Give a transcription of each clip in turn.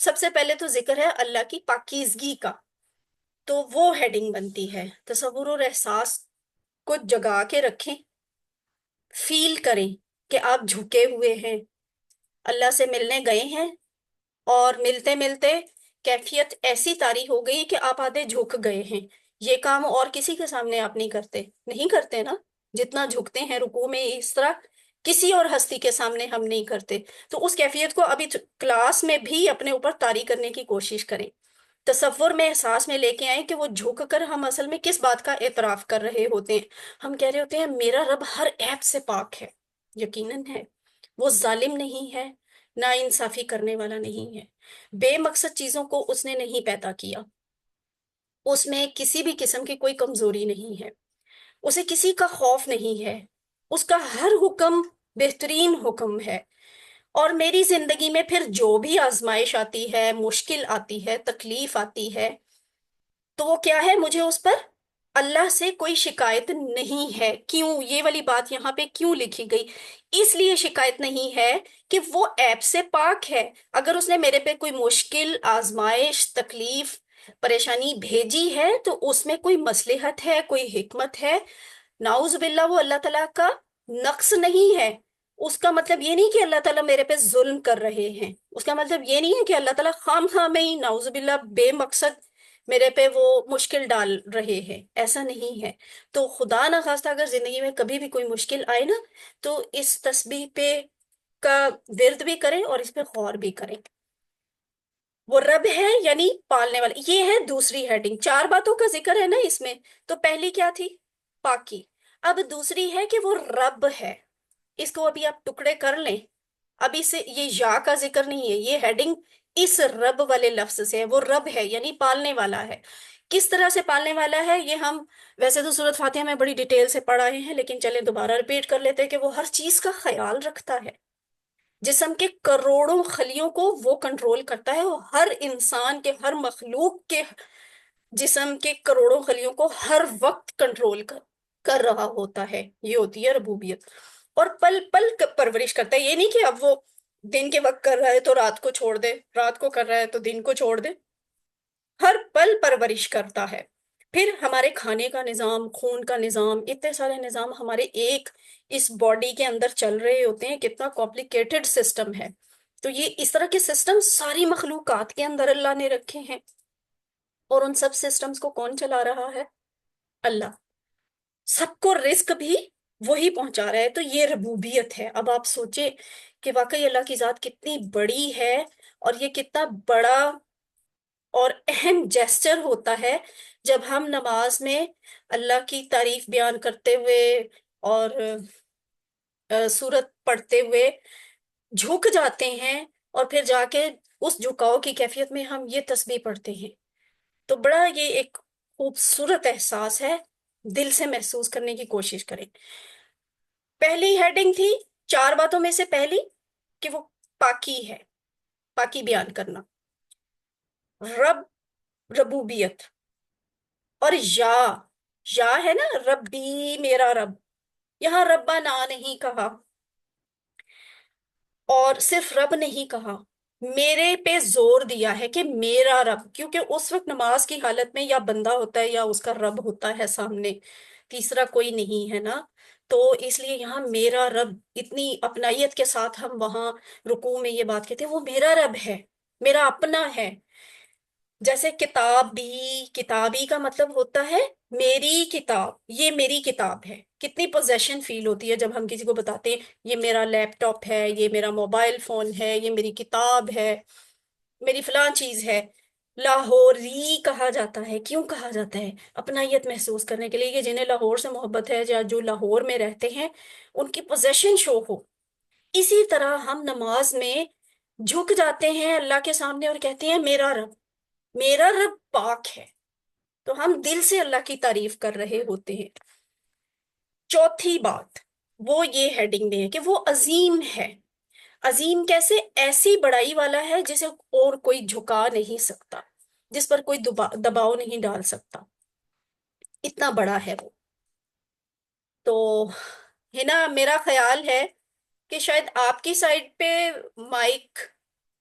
سب سے پہلے تو ذکر ہے اللہ کی پاکیزگی کا، تو وہ ہیڈنگ بنتی ہے تصور اور احساس کو جگا کے رکھیں، فیل کریں کہ آپ جھکے ہوئے ہیں، اللہ سے ملنے گئے ہیں، اور ملتے ملتے کیفیت ایسی طاری ہو گئی کہ آپ آدھے جھک گئے ہیں۔ یہ کام اور کسی کے سامنے آپ نہیں کرتے نا، جتنا جھکتے ہیں رکوع میں، اس طرح کسی اور ہستی کے سامنے ہم نہیں کرتے۔ تو اس کیفیت کو ابھی کلاس میں بھی اپنے اوپر طاری کرنے کی کوشش کریں، تصور میں احساس میں لے کے آئیں کہ وہ جھک کر ہم اصل میں کس بات کا اعتراف کر رہے ہوتے ہیں۔ ہم کہہ رہے ہوتے ہیں میرا رب ہر عیب سے پاک ہے، یقیناً ہے، وہ ظالم نہیں ہے، نا انصافی کرنے والا نہیں ہے، بے مقصد چیزوں کو اس نے نہیں پیدا کیا، اس میں کسی بھی قسم کی کوئی کمزوری نہیں ہے، اسے کسی کا خوف نہیں ہے، اس کا ہر حکم بہترین حکم ہے۔ اور میری زندگی میں پھر جو بھی آزمائش آتی ہے، مشکل آتی ہے، تکلیف آتی ہے، تو وہ کیا ہے؟ مجھے اس پر اللہ سے کوئی شکایت نہیں ہے۔ کیوں یہ والی بات یہاں پہ کیوں لکھی گئی؟ اس لیے شکایت نہیں ہے کہ وہ عیب سے پاک ہے۔ اگر اس نے میرے پہ کوئی مشکل، آزمائش، تکلیف، پریشانی بھیجی ہے تو اس میں کوئی مصلحت ہے، کوئی حکمت ہے۔ نعوذ باللہ وہ اللہ تعالیٰ کا نقص نہیں ہے۔ اس کا مطلب یہ نہیں کہ اللہ تعالیٰ میرے پہ ظلم کر رہے ہیں، اس کا مطلب یہ نہیں ہے کہ اللہ تعالیٰ خام خواہ میں ہی نعوذ باللہ بے مقصد میرے پہ وہ مشکل ڈال رہے ہیں، ایسا نہیں ہے۔ تو خدا نخواستہ اگر زندگی میں کبھی بھی کوئی مشکل آئے نا، تو اس تسبیح پہ کا ورد بھی کریں اور اس پہ غور بھی کریں۔ وہ رب ہے یعنی پالنے والا، یہ ہے دوسری ہیڈنگ۔ چار باتوں کا ذکر ہے نا اس میں، تو پہلی کیا تھی؟ پاکی۔ اب دوسری ہے کہ وہ رب ہے۔ اس کو ابھی آپ ٹکڑے کر لیں، ابھی سے یہ یا کا ذکر نہیں ہے، یہ ہیڈنگ اس رب والے لفظ سے ہے۔ وہ رب ہے یعنی پالنے والا ہے۔ کس طرح سے پالنے والا ہے یہ ہم ویسے تو سورۃ فاتحہ میں بڑی ڈیٹیل سے پڑھ آئے ہیں، لیکن چلیں دوبارہ ریپیٹ کر لیتے ہیں کہ وہ ہر چیز کا خیال رکھتا ہے۔ جسم کے کروڑوں خلیوں کو وہ کنٹرول کرتا ہے، وہ ہر انسان کے، ہر مخلوق کے جسم کے کروڑوں خلیوں کو ہر وقت کنٹرول کر رہا ہوتا ہے۔ یہ ہوتی ہے ربوبیت۔ اور پل پل پرورش کرتا ہے، یہ نہیں کہ اب وہ دن کے وقت کر رہا ہے تو رات کو چھوڑ دے، رات کو کر رہا ہے تو دن کو چھوڑ دے، ہر پل پرورش کرتا ہے۔ پھر ہمارے کھانے کا نظام، خون کا نظام، اتنے سارے نظام ہمارے ایک اس باڈی کے اندر چل رہے ہوتے ہیں، کتنا کمپلیکیٹڈ سسٹم ہے۔ تو یہ اس طرح کے سسٹم ساری مخلوقات کے اندر اللہ نے رکھے ہیں، اور ان سب سسٹمز کو کون چلا رہا ہے؟ اللہ۔ سب کو رزق بھی وہی پہنچا رہا ہے، تو یہ ربوبیت ہے۔ اب آپ سوچیں کہ واقعی اللہ کی ذات کتنی بڑی ہے، اور یہ کتنا بڑا اور اہم جیسچر ہوتا ہے جب ہم نماز میں اللہ کی تعریف بیان کرتے ہوئے اور سورت پڑھتے ہوئے جھک جاتے ہیں، اور پھر جا کے اس جھکاؤ کی کیفیت میں ہم یہ تسبیح پڑھتے ہیں۔ تو بڑا یہ ایک خوبصورت احساس ہے، دل سے محسوس کرنے کی کوشش کریں۔ پہلی ہیڈنگ تھی چار باتوں میں سے پہلی کہ وہ پاکی ہے، پاکی بیان کرنا، رب، ربوبیت، اور یا ہے نا ربی، میرا رب، یہاں ربا نا نہیں کہا، اور صرف رب نہیں کہا، میرے پہ زور دیا ہے کہ میرا رب، کیونکہ اس وقت نماز کی حالت میں یا بندہ ہوتا ہے یا اس کا رب ہوتا ہے سامنے، تیسرا کوئی نہیں ہے نا۔ تو اس لیے یہاں میرا رب، اتنی اپنائیت کے ساتھ ہم وہاں رکوع میں یہ بات کہتے ہیں، وہ میرا رب ہے، میرا اپنا ہے۔ جیسے کتاب بھی، کتابی کا مطلب ہوتا ہے میری کتاب، یہ میری کتاب ہے۔ کتنی پوزیشن فیل ہوتی ہے جب ہم کسی کو بتاتے ہیں یہ میرا لیپ ٹاپ ہے، یہ میرا موبائل فون ہے، یہ میری کتاب ہے، میری فلاں چیز ہے۔ لاہوری کہا جاتا ہے، کیوں کہا جاتا ہے؟ اپنائیت محسوس کرنے کے لیے کہ جنہیں لاہور سے محبت ہے یا جو لاہور میں رہتے ہیں ان کی پوزیشن شو ہو۔ اسی طرح ہم نماز میں جھک جاتے ہیں اللہ کے سامنے اور کہتے ہیں میرا رب، میرا رب پاک ہے، تو ہم دل سے اللہ کی تعریف کر رہے ہوتے ہیں۔ چوتھی بات وہ یہ ہیڈنگ میں ہے کہ وہ عظیم ہے۔ عظیم کیسے؟ ایسی بڑائی والا ہے جسے اور کوئی جھکا نہیں سکتا، جس پر کوئی دباؤ نہیں ڈال سکتا، اتنا بڑا ہے وہ۔ تو ہے نا، میرا خیال ہے کہ شاید آپ کی سائڈ پہ مائک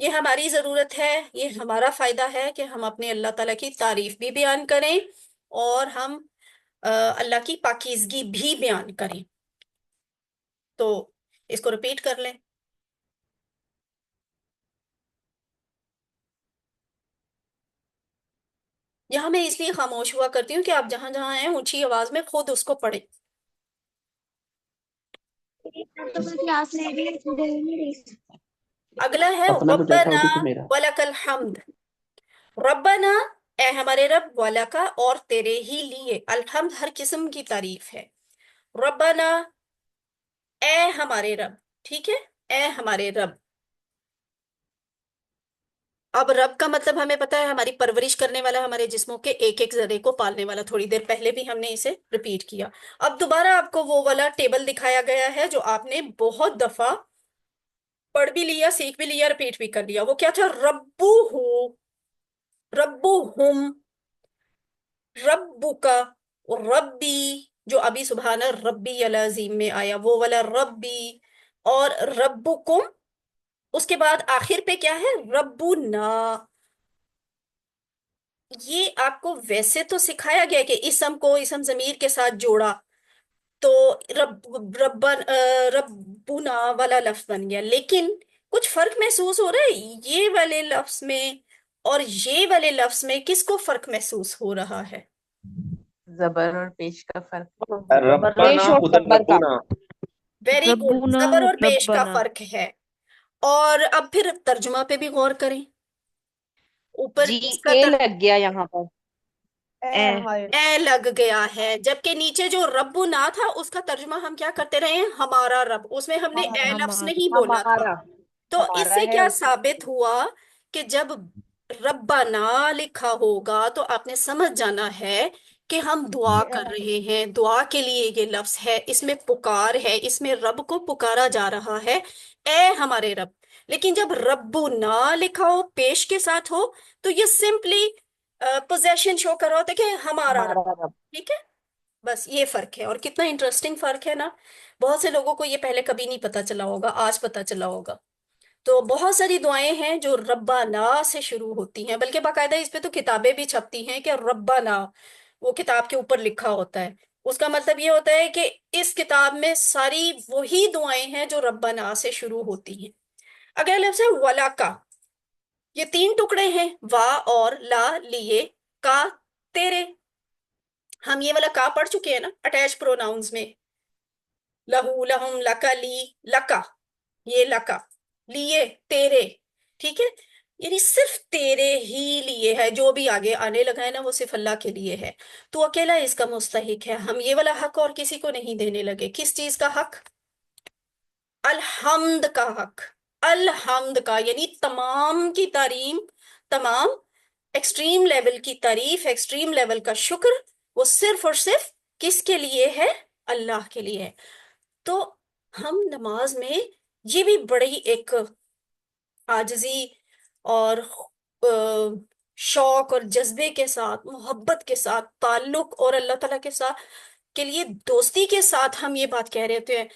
یہ ہماری ضرورت ہے، یہ ہمارا فائدہ ہے کہ ہم اپنے اللہ تعالیٰ کی تعریف بھی بیان کریں اور ہم اللہ کی پاکیزگی بھی بیان کریں۔ تو اس کو رپیٹ کر لیں۔ یہاں میں اس لیے خاموش ہوا کرتی ہوں کہ آپ جہاں جہاں ہیں اونچی آواز میں خود اس کو پڑھیں۔ اگلا ہے اپنا کچھ ایسا ہو ربنا تو میرا ولک الحمد۔ ربنا، اے ہمارے رب، ولکا اور تیرے ہی لیے، الحمد ہر قسم کی تعریف ہے۔ ربنا، اے ہمارے رب، ٹھیک ہے، اے ہمارے رب۔ اب رب کا مطلب ہمیں پتا ہے، ہماری پرورش کرنے والا، ہمارے جسموں کے ایک ایک ذرے کو پالنے والا۔ تھوڑی دیر پہلے بھی ہم نے اسے ریپیٹ کیا۔ اب دوبارہ آپ کو وہ والا ٹیبل دکھایا گیا ہے جو آپ نے بہت دفعہ پڑھ بھی لیا، سیکھ بھی لیا، ریپیٹ بھی کر لیا۔ وہ کیا تھا؟ ربو ہو، ربو ہم، ربو کا، ربی، جو ابھی سبحان ربی العظیم میں آیا وہ والا ربی، اور ربکم، اس کے بعد آخر پہ کیا ہے؟ ربنا۔ یہ آپ کو ویسے تو سکھایا گیا کہ اسم کو اسم ضمیر کے ساتھ جوڑا تو ربنا والا لفظ بن گیا، لیکن کچھ فرق محسوس ہو رہا ہے یہ والے لفظ میں اور یہ والے لفظ میں؟ کس کو فرق محسوس ہو رہا ہے؟ زبر اور پیش کا فرق۔ ربنا پیش اور ادھر زبر کا۔ ربنا ویری گڈ، ربنا زبر اور پیش کا ربنا۔ فرق ہے۔ اور اب پھر ترجمہ پہ بھی غور کریں۔ اوپر جی اس کا اے لگ گیا یہاں پر۔ اے اے لگ گیا ہے، جبکہ نیچے جو رب نہ تھا اس کا ترجمہ ہم کیا کرتے رہے ہیں؟ ہمارا رب، اس میں ہم نے اے لفظ ہمارا نہیں بولا تھا۔ ہمارا تو اس ہمارا سے ہے کیا اس میں۔ ثابت ہوا کہ جب ربنا لکھا ہوگا تو آپ نے سمجھ جانا ہے کہ ہم دعا کر رہے ہیں، دعا کے لیے یہ لفظ ہے، اس میں پکار ہے، اس میں رب کو پکارا جا رہا ہے، اے ہمارے رب۔ لیکن جب ربنا لکھا ہو، پیش کے ساتھ ہو، تو یہ سمپلی پوزیشن شو کر رہا ہوتا ہے کہ ہمارا رب۔ ہمارا رب۔ ٹھیک ہے، بس یہ فرق ہے۔ اور کتنا انٹرسٹنگ فرق ہے نا، بہت سے لوگوں کو یہ پہلے کبھی نہیں پتا چلا ہوگا، آج پتا چلا ہوگا۔ تو بہت ساری دعائیں ہیں جو ربنا سے شروع ہوتی ہیں، بلکہ باقاعدہ اس پہ تو کتابیں بھی چھپتی ہیں کہ ربنا، وہ کتاب کے اوپر لکھا ہوتا ہے۔ اس کا مطلب یہ ہوتا ہے کہ اس کتاب میں ساری وہی دعائیں ہیں جو ربنا سے شروع ہوتی ہیں۔ اگلا لفظ ہے ولاکا۔ یہ تین ٹکڑے ہیں، وا اور لا لیے، کا تیرے۔ ہم یہ والا کا پڑھ چکے ہیں نا اٹیچ پروناؤنز میں، لہو، لہم، لکا، لی، لکا، یہ لکا، لیے، تیرے، ٹھیک ہے، یعنی صرف تیرے ہی لیے ہے، جو بھی آگے آنے لگا ہے نا وہ صرف اللہ کے لیے ہے، تو اکیلا اس کا مستحق ہے۔ ہم یہ والا حق اور کسی کو نہیں دینے لگے۔ کس چیز کا حق؟ الحمد کا حق، الحمد کا، یعنی تمام کی تعلیم، تمام ایکسٹریم لیول کی تعریف، ایکسٹریم لیول کا شکر، وہ صرف اور صرف کس کے لیے ہے؟ اللہ کے لیے ہے۔ تو ہم نماز میں یہ بھی بڑی ایک عاجزی اور شوق اور جذبے کے ساتھ، محبت کے ساتھ، تعلق اور اللہ تعالیٰ کے ساتھ کے لیے دوستی کے ساتھ ہم یہ بات کہہ رہے ہوتے ہیں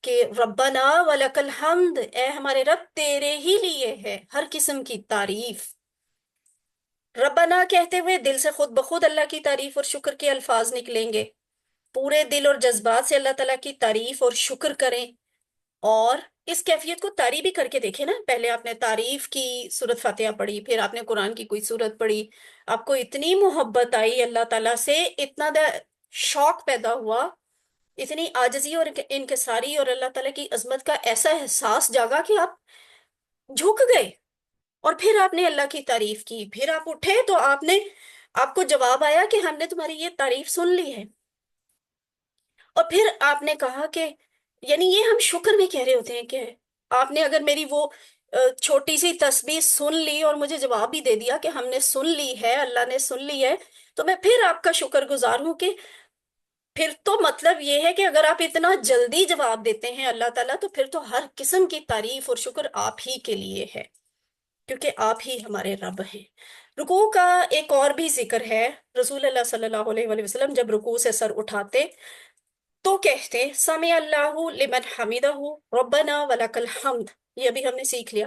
کہ ربنا ولک الحمد، اے ہمارے رب تیرے ہی لیے ہے ہر قسم کی تعریف۔ ربنا کہتے ہوئے دل سے خود بخود اللہ کی تعریف اور شکر کے الفاظ نکلیں گے۔ پورے دل اور جذبات سے اللہ تعالیٰ کی تعریف اور شکر کریں، اور اس کیفیت کو طاری بھی کر کے دیکھیں نا۔ پہلے آپ نے تعریف کی سورت فاتحہ پڑھی، پھر آپ نے قرآن کی کوئی سورت پڑھی، آپ کو اتنی محبت آئی اللہ تعالیٰ سے، اتنا شوق پیدا ہوا، اتنی عاجزی اور انکساری اور اللہ تعالیٰ کی عظمت کا ایسا احساس جاگا کہ آپ جھک گئے، اور پھر آپ نے اللہ کی تعریف کی، پھر آپ اٹھے تو آپ کو جواب آیا کہ ہم نے تمہاری یہ تعریف سن لی ہے، اور پھر آپ نے کہا کہ، یعنی یہ ہم شکر میں کہہ رہے ہوتے ہیں کہ آپ نے اگر میری وہ چھوٹی سی تسبیح سن لی اور مجھے جواب بھی دے دیا کہ ہم نے سن لی ہے، اللہ نے سن لی ہے، تو میں پھر آپ کا شکر گزار ہوں کہ پھر تو مطلب یہ ہے کہ اگر آپ اتنا جلدی جواب دیتے ہیں اللہ تعالیٰ، تو پھر تو ہر قسم کی تعریف اور شکر آپ ہی کے لیے ہے، کیونکہ آپ ہی ہمارے رب ہیں۔ رکوع کا ایک اور بھی ذکر ہے۔ رسول اللہ صلی اللہ علیہ وآلہ وسلم جب رکوع سے سر اٹھاتے تو کہتے سمع اللہ لمن حمدہ ربنا ولک الحمد، یہ ابھی ہم نے سیکھ لیا۔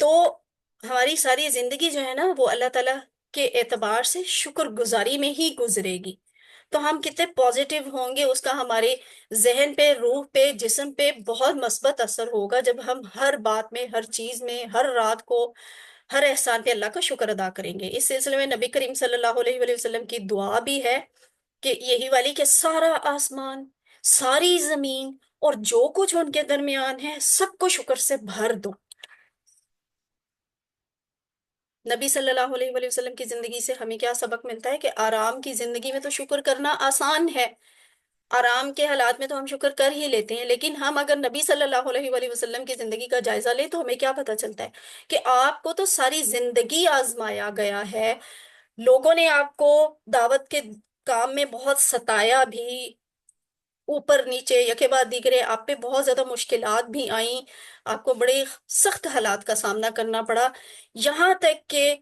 تو ہماری ساری زندگی جو ہے نا وہ اللہ تعالیٰ کے اعتبار سے شکر گزاری میں ہی گزرے گی. تو ہم کتنے پازیٹیو ہوں گے اس کا ہمارے ذہن پہ، روح پہ، جسم پہ بہت مثبت اثر ہوگا جب ہم ہر بات میں، ہر چیز میں، ہر رات کو، ہر احسان پہ اللہ کا شکر ادا کریں گے. اس سلسلے میں نبی کریم صلی اللہ علیہ وآلہ وسلم کی دعا بھی ہے کہ یہی والی کہ سارا آسمان، ساری زمین اور جو کچھ ان کے درمیان ہے سب کو شکر سے بھر دو. نبی صلی اللہ علیہ وآلہ وسلم کی زندگی سے ہمیں کیا سبق ملتا ہے کہ آرام کی زندگی میں تو شکر کرنا آسان ہے. آرام کے حالات میں تو ہم شکر کر ہی لیتے ہیں، لیکن ہم اگر نبی صلی اللہ علیہ وآلہ وسلم کی زندگی کا جائزہ لیں تو ہمیں کیا پتہ چلتا ہے کہ آپ کو تو ساری زندگی آزمایا گیا ہے. لوگوں نے آپ کو دعوت کے کام میں بہت ستایا بھی، اوپر نیچے یکے بعد دیگرے آپ پہ بہت زیادہ مشکلات بھی آئیں، آپ کو بڑے سخت حالات کا سامنا کرنا پڑا. یہاں تک کہ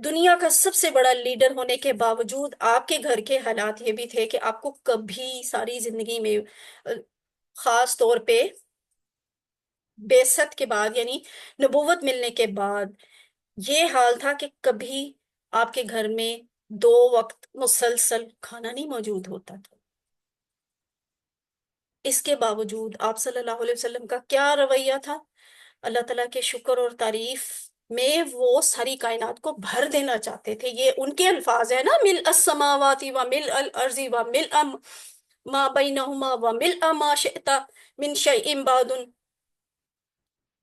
دنیا کا سب سے بڑا لیڈر ہونے کے باوجود آپ کے گھر کے حالات یہ بھی تھے کہ آپ کو کبھی ساری زندگی میں خاص طور پہ بعثت کے بعد، یعنی نبوت ملنے کے بعد، یہ حال تھا کہ کبھی آپ کے گھر میں 2 وقت مسلسل کھانا نہیں موجود ہوتا تھا. اس کے باوجود آپ صلی اللہ علیہ وسلم کا کیا رویہ تھا؟ اللہ تعالیٰ کے شکر اور تعریف میں وہ ساری کائنات کو بھر دینا چاہتے تھے. یہ ان کے الفاظ ہیں نا، ملء السماوات و ملء الارض و ملء ما بینہما و ملء ما شئت من شیء بعد.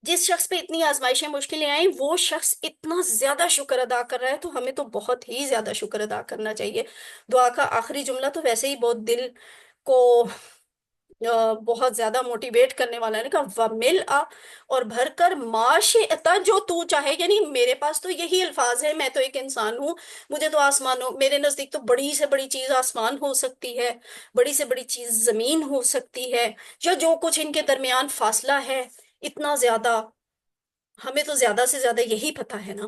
جس شخص پہ اتنی آزمائشیں، مشکلیں آئیں، وہ شخص اتنا زیادہ شکر ادا کر رہا ہے تو ہمیں تو بہت ہی زیادہ شکر ادا کرنا چاہیے. دعا کا آخری جملہ تو ویسے ہی بہت دل کو بہت زیادہ موٹیویٹ کرنے والا ہے. کہا وَمِلْءَ، اور بھر کر، ما شئت، جو تو چاہے. یعنی میرے پاس تو یہی الفاظ ہیں، میں تو ایک انسان ہوں، مجھے تو آسمانوں، میرے نزدیک تو بڑی سے بڑی چیز آسمان ہو سکتی ہے، بڑی سے بڑی چیز زمین ہو سکتی ہے، یا جو کچھ ان کے درمیان فاصلہ ہے اتنا زیادہ، ہمیں تو زیادہ سے زیادہ یہی پتا ہے نا.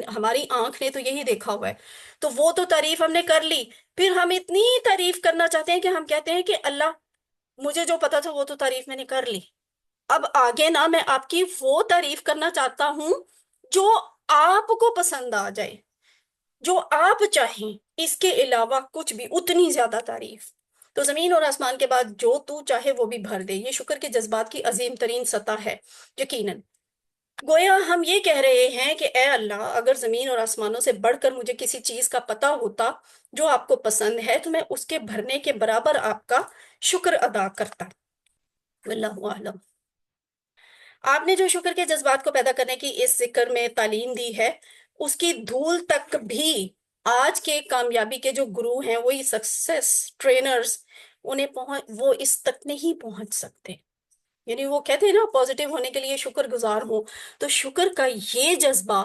ہماری آنکھ نے تو یہی دیکھا ہوا ہے. تو وہ تو تعریف ہم نے کر لی، پھر ہم اتنی تعریف کرنا چاہتے ہیں کہ ہم کہتے ہیں کہ اللہ، مجھے جو پتا تھا وہ تو تعریف میں نے کر لی، اب آگے نا میں آپ کی وہ تعریف کرنا چاہتا ہوں جو آپ کو پسند آ جائے، جو آپ چاہیں، اس کے علاوہ کچھ بھی، اتنی زیادہ تعریف. تو زمین اور آسمان کے بعد جو تو چاہے وہ بھی بھر دے. یہ شکر کے جذبات کی عظیم ترین سطح ہے یقیناً. گویا ہم یہ کہہ رہے ہیں کہ اے اللہ، اگر زمین اور آسمانوں سے بڑھ کر مجھے کسی چیز کا پتہ ہوتا جو آپ کو پسند ہے تو میں اس کے بھرنے کے برابر آپ کا شکر ادا کرتا. واللہ اعلم. آپ نے جو شکر کے جذبات کو پیدا کرنے کی اس ذکر میں تعلیم دی ہے، اس کی دھول تک بھی آج کے کامیابی کے جو گرو ہیں، وہی سکسیس ٹرینرز، وہ اس تک نہیں پہنچ سکتے. یعنی وہ کہتے ہیں نا، پازیٹیو ہونے کے لیے شکر گزار ہوں. تو شکر کا یہ جذبہ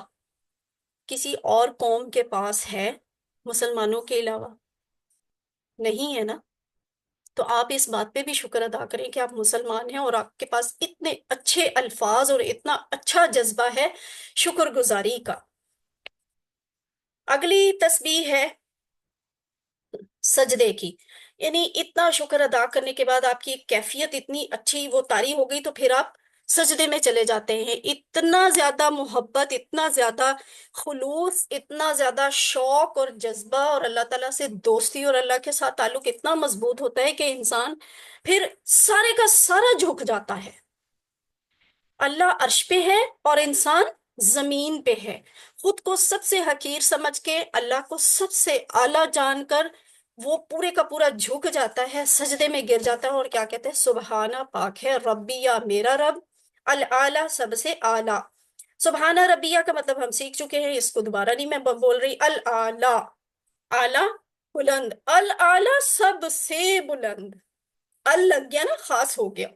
کسی اور قوم کے پاس ہے مسلمانوں کے علاوہ؟ نہیں ہے نا. تو آپ اس بات پہ بھی شکر ادا کریں کہ آپ مسلمان ہیں اور آپ کے پاس اتنے اچھے الفاظ اور اتنا اچھا جذبہ ہے شکر گزاری کا. اگلی تسبیح ہے سجدے کی. یعنی اتنا شکر ادا کرنے کے بعد آپ کی کیفیت اتنی اچھی وہ طاری ہو گئی تو پھر آپ سجدے میں چلے جاتے ہیں. اتنا زیادہ محبت، اتنا زیادہ خلوص، اتنا زیادہ شوق اور جذبہ، اور اللہ تعالیٰ سے دوستی اور اللہ کے ساتھ تعلق اتنا مضبوط ہوتا ہے کہ انسان پھر سارے کا سارا جھک جاتا ہے. اللہ عرش پہ ہے اور انسان زمین پہ ہے. خود کو سب سے حقیر سمجھ کے اللہ کو سب سے اعلیٰ جان کر وہ پورے کا پورا جھک جاتا ہے، سجدے میں گر جاتا ہے اور کیا کہتے ہیں، سبحانہ، پاک ہے ربی، یا میرا رب، العالیٰ، سب سے اعلیٰ. سبحانہ ربیہ کا مطلب ہم سیکھ چکے ہیں، اس کو دوبارہ نہیں میں بول رہی. العالیٰ، اعلیٰ، بلند، العالیٰ، سب سے بلند. لگ گیا نا، خاص ہو گیا.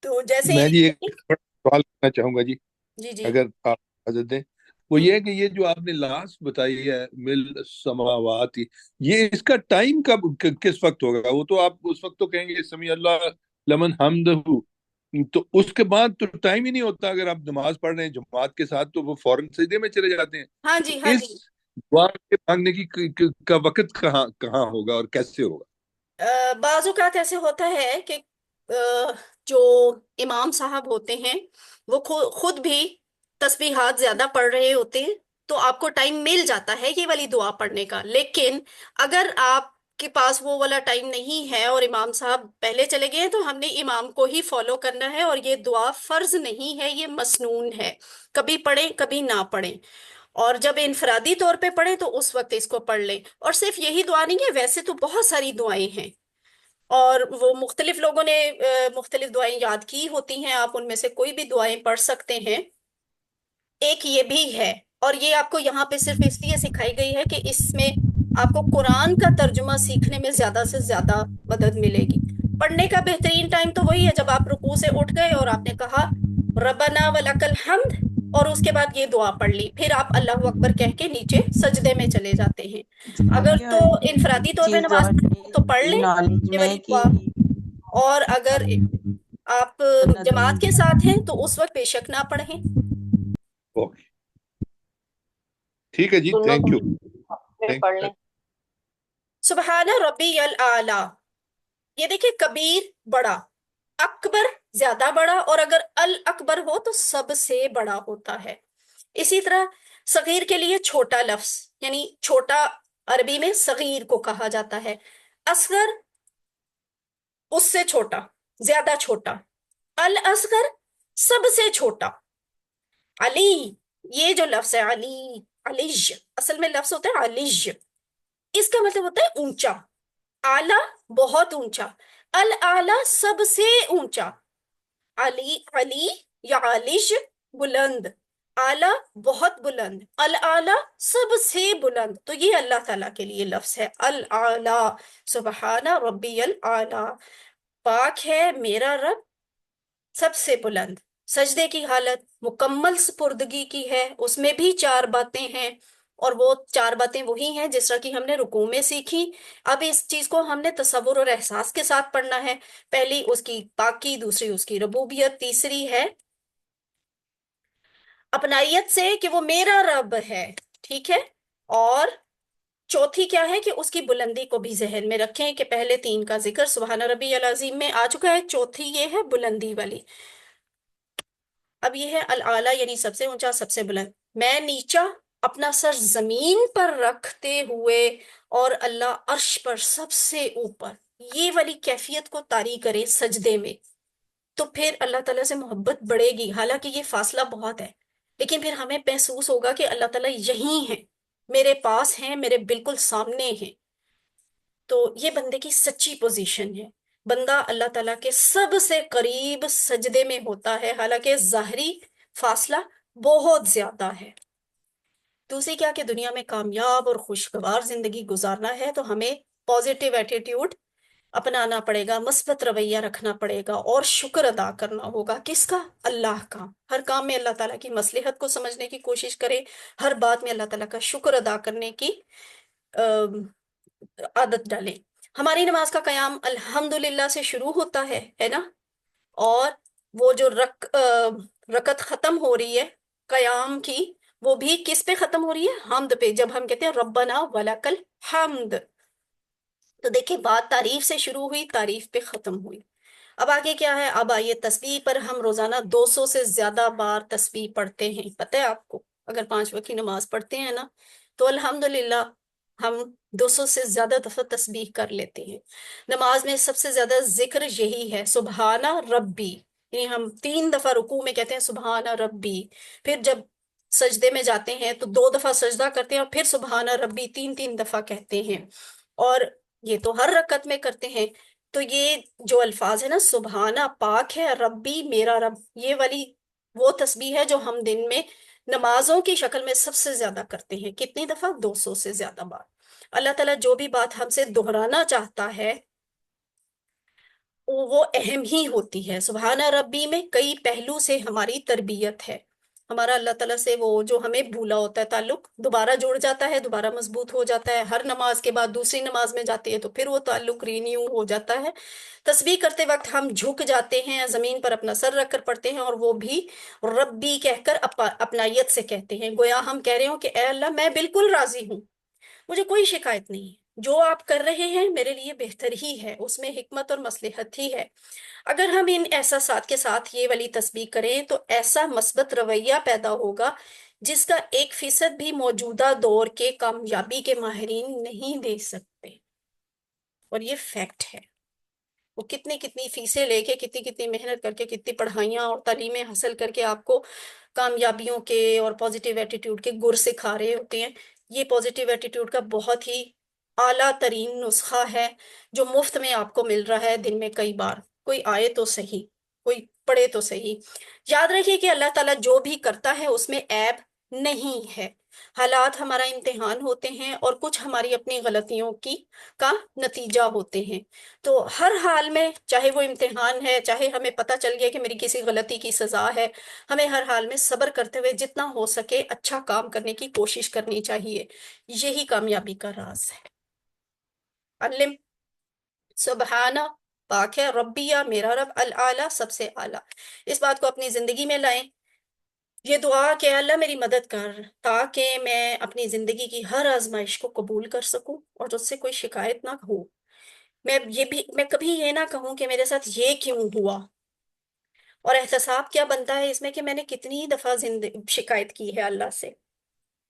تو جیسے میں جی ایک ہی بڑا سوال کرنا چاہوں گا جی، جی جی. اگر آپ اجازت دیں. وہ یہ ہوں ہے کہ یہ جو آپ نے لاسٹ بتائی ہے مل سماوات، یہ اس کا ٹائم کب کس وقت ہوگا؟ وہ تو آپ اس وقت تو کہیں گے سمی اللہ لمن حمدہ، تو اس کے بعد تو ٹائم ہی نہیں ہوتا. اگر آپ نماز پڑھ رہے ہیں جماعت کے ساتھ تو وہ فوراً سجدے میں چلے جاتے ہیں. ہاں تو جی ہاں اس جی. دعا کے مانگنے کا وقت کہاں کہاں ہوگا اور کیسے ہوگا؟ بعض اوقات ایسے ہوتا ہے کہ جو امام صاحب ہوتے ہیں وہ خود بھی تسبیحات زیادہ پڑھ رہے ہوتے ہیں تو آپ کو ٹائم مل جاتا ہے یہ والی دعا پڑھنے کا، لیکن اگر آپ کے پاس وہ والا ٹائم نہیں ہے اور امام صاحب پہلے چلے گئے ہیں تو ہم نے امام کو ہی فالو کرنا ہے، اور یہ دعا فرض نہیں ہے، یہ مسنون ہے، کبھی پڑھیں کبھی نہ پڑھیں، اور جب انفرادی طور پہ پڑھیں تو اس وقت اس کو پڑھ لیں۔ اور صرف یہی دعا نہیں ہے، ویسے تو بہت ساری دعائیں ہیں، اور وہ مختلف لوگوں نے مختلف دعائیں یاد کی ہوتی ہیں، آپ ان میں سے کوئی بھی دعائیں پڑھ سکتے ہیں۔ ایک یہ بھی ہے، اور یہ آپ کو یہاں پہ صرف اس لیے سکھائی گئی ہے کہ اس میں آپ کو قرآن کا ترجمہ سیکھنے میں زیادہ سے زیادہ مدد ملے گی۔ پڑھنے کا بہترین ٹائم تو وہی ہے جب آپ رکوع سے اٹھ گئے اور آپ نے کہا ربنا ولک الحمد، اور اس کے بعد یہ دعا پڑھ لی، پھر آپ اللہ اکبر کہہ کے نیچے سجدے میں چلے جاتے ہیں۔ اگر کیا تو انفرادی طور پہ چیز نماز اور پڑھیں تو پڑھ لیں نالج یہ میں والی کہ دعا، اور اگر آپ سنت جماعت کے ساتھ ہیں تو اس وقت بے شک نہ پڑھیں۔ اوکے، ٹھیک ہے جی، سنت تھینک یو، میں تھینک پڑھ یو۔ لیں۔ سبحان ربی العلی، یہ دیکھیں کبیر بڑا، اکبر زیادہ بڑا، اور اگر الاکبر ہو تو سب سے بڑا ہوتا ہے۔ اسی طرح صغیر کے لیے چھوٹا لفظ، یعنی چھوٹا عربی میں صغیر کو کہا جاتا ہے، اصغر اس سے چھوٹا، زیادہ چھوٹا، الاصغر سب سے چھوٹا۔ علی، یہ جو لفظ ہے علی، علیج، اصل میں لفظ ہوتا ہے علیج، اس کا مطلب ہوتا ہے اونچا، اعلیٰ بہت اونچا، الاعلیٰ سب سے اونچا، علی علی یا علیج بلند، اعلیٰ بہت بلند، الاعلیٰ سب سے بلند، تو یہ اللہ تعالیٰ کے لیے لفظ ہے الاعلیٰ، سبحان ربی الاعلیٰ، پاک ہے میرا رب سب سے بلند۔ سجدے کی حالت مکمل سپردگی کی ہے، اس میں بھی چار باتیں ہیں، اور وہ چار باتیں وہی ہیں جس طرح کی ہم نے رکوع میں سیکھی۔ اب اس چیز کو ہم نے تصور اور احساس کے ساتھ پڑھنا ہے، پہلی اس کی پاکی، دوسری اس کی ربوبیت، تیسری ہے اپنائیت سے کہ وہ میرا رب ہے، ٹھیک ہے، اور چوتھی کیا ہے کہ اس کی بلندی کو بھی ذہن میں رکھیں کہ پہلے تین کا ذکر سبحان ربی العظیم میں آ چکا ہے، چوتھی یہ ہے بلندی والی۔ اب یہ ہے الاعلیٰ یعنی سب سے اونچا، سب سے بلند۔ میں نیچا اپنا سر زمین پر رکھتے ہوئے اور اللہ عرش پر سب سے اوپر، یہ والی کیفیت کو طاری کرے سجدے میں، تو پھر اللہ تعالیٰ سے محبت بڑھے گی، حالانکہ یہ فاصلہ بہت ہے، لیکن پھر ہمیں محسوس ہوگا کہ اللہ تعالیٰ یہیں ہیں، میرے پاس ہیں، میرے بالکل سامنے ہیں۔ تو یہ بندے کی سچی پوزیشن ہے، بندہ اللہ تعالیٰ کے سب سے قریب سجدے میں ہوتا ہے، حالانکہ ظاہری فاصلہ بہت زیادہ ہے۔ دوسری کیا کہ دنیا میں کامیاب اور خوشگوار زندگی گزارنا ہے تو ہمیں پازیٹیو ایٹیٹیوڈ اپنانا پڑے گا، مثبت رویہ رکھنا پڑے گا، اور شکر ادا کرنا ہوگا، کس کا؟ اللہ کا۔ ہر کام میں اللہ تعالیٰ کی مصلحت کو سمجھنے کی کوشش کرے، ہر بات میں اللہ تعالیٰ کا شکر ادا کرنے کی عادت ڈالیں۔ ہماری نماز کا قیام الحمدللہ سے شروع ہوتا ہے نا، اور وہ جو رکعت ختم ہو رہی ہے قیام کی، وہ بھی کس پہ ختم ہو رہی ہے؟ حمد پہ، جب ہم کہتے ہیں ربنا ولک الحمد، تو دیکھیں بات تعریف سے شروع ہوئی، تعریف پہ ختم ہوئی۔ اب آگے کیا ہے؟ اب آئیے تسبیح پر، ہم روزانہ 200 سے زیادہ بار تسبیح پڑھتے ہیں، پتہ ہے آپ کو؟ اگر 5 وقت کی نماز پڑھتے ہیں نا تو الحمدللہ ہم 200 سے زیادہ دفعہ تسبیح کر لیتے ہیں۔ نماز میں سب سے زیادہ ذکر یہی ہے، سبحان ربی، یعنی ہم 3 دفعہ رکوع میں کہتے ہیں سبحان ربی، پھر جب سجدے میں جاتے ہیں تو 2 دفعہ سجدہ کرتے ہیں اور پھر سبحان ربی 3 دفعہ کہتے ہیں، اور یہ تو ہر رکعت میں کرتے ہیں۔ تو یہ جو الفاظ ہے نا، سبحانہ پاک ہے، ربی میرا رب، یہ والی وہ تسبیح ہے جو ہم دن میں نمازوں کی شکل میں سب سے زیادہ کرتے ہیں۔ کتنی دفعہ؟ 200 سے زیادہ بار۔ اللہ تعالیٰ جو بھی بات ہم سے دہرانا چاہتا ہے وہ اہم ہی ہوتی ہے۔ سبحانہ ربی میں کئی پہلو سے ہماری تربیت ہے، ہمارا اللہ تعالیٰ سے وہ جو ہمیں بھولا ہوتا ہے تعلق دوبارہ جڑ جاتا ہے، دوبارہ مضبوط ہو جاتا ہے، ہر نماز کے بعد دوسری نماز میں جاتے ہیں تو پھر وہ تعلق رینیو ہو جاتا ہے۔ تسبیح کرتے وقت ہم جھک جاتے ہیں، زمین پر اپنا سر رکھ کر پڑھتے ہیں، اور وہ بھی ربی کہہ کر اپنائیت سے کہتے ہیں، گویا ہم کہہ رہے ہوں کہ اے اللہ میں بالکل راضی ہوں، مجھے کوئی شکایت نہیں ہے، جو آپ کر رہے ہیں میرے لیے بہتر ہی ہے، اس میں حکمت اور مصلحت ہی ہے۔ اگر ہم ان احساسات کے ساتھ یہ والی تسبیح کریں تو ایسا مثبت رویہ پیدا ہوگا جس کا 1% بھی موجودہ دور کے کامیابی کے ماہرین نہیں دے سکتے، اور یہ فیکٹ ہے۔ وہ کتنی کتنی فیسیں لے کے، کتنی کتنی محنت کر کے، کتنی پڑھائیاں اور تعلیمیں حاصل کر کے آپ کو کامیابیوں کے اور پازیٹیو ایٹیٹیوڈ کے گر سکھا رہے ہوتے ہیں۔ یہ پازیٹیو ایٹیٹیوڈ کا بہت ہی اعلیٰ ترین نسخہ ہے جو مفت میں آپ کو مل رہا ہے دن میں کئی بار۔ کوئی آئے تو صحیح، کوئی پڑھے تو صحیح۔ یاد رکھیے کہ اللہ تعالیٰ جو بھی کرتا ہے اس میں عیب نہیں ہے۔ حالات ہمارا امتحان ہوتے ہیں اور کچھ ہماری اپنی غلطیوں کا نتیجہ ہوتے ہیں۔ تو ہر حال میں، چاہے وہ امتحان ہے، چاہے ہمیں پتہ چل گیا کہ میری کسی غلطی کی سزا ہے، ہمیں ہر حال میں صبر کرتے ہوئے جتنا ہو سکے اچھا کام کرنے کی کوشش کرنی چاہیے۔ یہی کامیابی کا راز ہے۔ علم سبحانہ، پاک ہے، ربیہ میرا رب، العالی سب سے اعلیٰ۔ اس بات کو اپنی زندگی میں لائیں۔ یہ دعا کہ اللہ میری مدد کر تاکہ میں اپنی زندگی کی ہر آزمائش کو قبول کر سکوں اور تجھ سے کوئی شکایت نہ ہو۔ میں کبھی یہ نہ کہوں کہ میرے ساتھ یہ کیوں ہوا۔ اور احتساب کیا بنتا ہے اس میں کہ میں نے کتنی دفعہ شکایت کی ہے اللہ سے،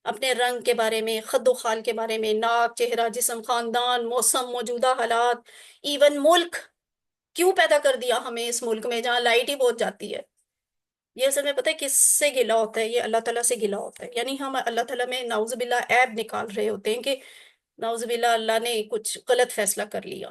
اپنے رنگ کے بارے میں، خد و خال کے بارے میں، ناک، چہرہ، جسم، خاندان، موسم، موجودہ حالات، ایون ملک۔ کیوں پیدا کر دیا ہمیں اس ملک میں جہاں لائٹ ہی بہت جاتی ہے؟ یہ اصل میں پتہ ہے کس سے گلا ہوتا ہے؟ یہ اللہ تعالیٰ سے گلا ہوتا ہے۔ یعنی ہم اللہ تعالیٰ میں نعوذ باللہ عیب نکال رہے ہوتے ہیں کہ نعوذ باللہ اللہ نے کچھ غلط فیصلہ کر لیا۔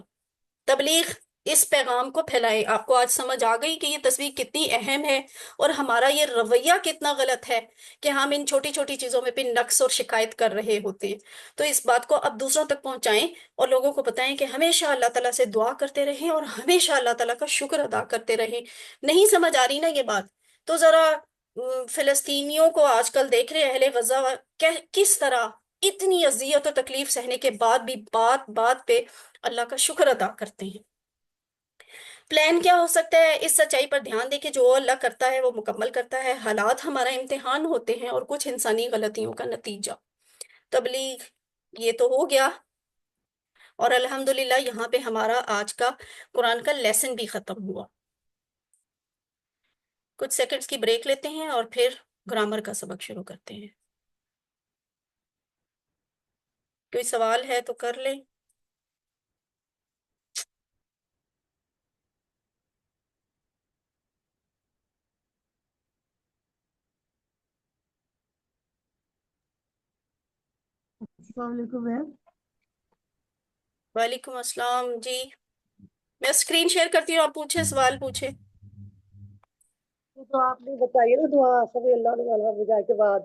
تبلیغ، اس پیغام کو پھیلائیں۔ آپ کو آج سمجھ آ گئی کہ یہ تصویر کتنی اہم ہے اور ہمارا یہ رویہ کتنا غلط ہے کہ ہم ان چھوٹی چھوٹی چیزوں میں بھی نقص اور شکایت کر رہے ہوتے ہیں۔ تو اس بات کو اب دوسروں تک پہنچائیں اور لوگوں کو بتائیں کہ ہمیشہ اللہ تعالیٰ سے دعا کرتے رہیں اور ہمیشہ اللہ تعالیٰ کا شکر ادا کرتے رہیں۔ نہیں سمجھ آ رہی نا یہ بات؟ تو ذرا فلسطینیوں کو آج کل دیکھ رہے ہیں، اہل غزہ کس طرح اتنی اذیت و تکلیف سہنے کے بعد بھی بات بات پہ اللہ کا شکر ادا کرتے ہیں۔ پلان کیا ہو سکتا ہے؟ اس سچائی پر دھیان دے کہ جو اللہ کرتا ہے وہ مکمل کرتا ہے۔ حالات ہمارا امتحان ہوتے ہیں اور کچھ انسانی غلطیوں کا نتیجہ۔ تبلیغ یہ تو ہو گیا، اور الحمدللہ یہاں پہ ہمارا آج کا قرآن کا لیسن بھی ختم ہوا۔ کچھ سیکنڈز کی بریک لیتے ہیں اور پھر گرامر کا سبق شروع کرتے ہیں۔ کوئی سوال ہے تو کر لیں۔ السلام علیکم میم۔ وعلیکم السلام جی، میں اسکرین شیئر کرتی ہوں، آپ پوچھیں، سوال پوچھیں۔ تو آپ نے بتائی نا دعا سبھی اللہ تعالیٰ بجائے کے بعد،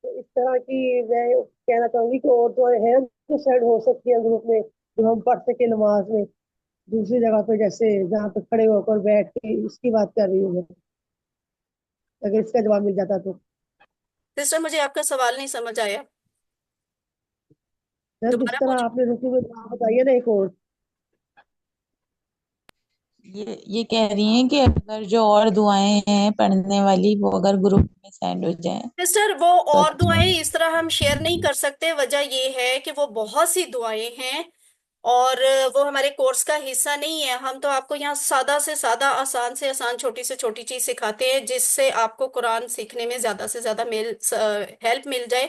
تو اس طرح کی میں کہنا چاہوں گی کہ اور دعائیں ہیں جو سیڈ ہو سکتی ہیں گروپ میں، جو ہم پڑھ سکے نماز میں دوسری جگہ پہ، جیسے جہاں پہ کھڑے ہو کر بیٹھ کے، اس کی بات کر رہی ہوں میں، اگر اس کا جواب مل جاتا تو۔ سسٹر مجھے آپ کا سوال نہیں سمجھ آیا، میم جس دوبارہ طرح پوچھ۔ آپ نے رکوع میں دعا بتائی ہے نا ایک اور، یہ کہہ رہی ہیں کہ اگر جو اور دعائیں ہیں پڑھنے والی وہ اگر گروپ میں سینڈ ہو جائیں سسٹر وہ تو اور اچھا۔ دعائیں اس طرح ہم شیئر نہیں کر سکتے، وجہ یہ ہے کہ وہ بہت سی دعائیں ہیں اور وہ ہمارے کورس کا حصہ نہیں ہے۔ ہم تو آپ کو یہاں سادہ سے سادہ، آسان سے آسان، چھوٹی سے چھوٹی چیز سکھاتے ہیں جس سے آپ کو قرآن سیکھنے میں زیادہ سے زیادہ ہیلپ مل جائے۔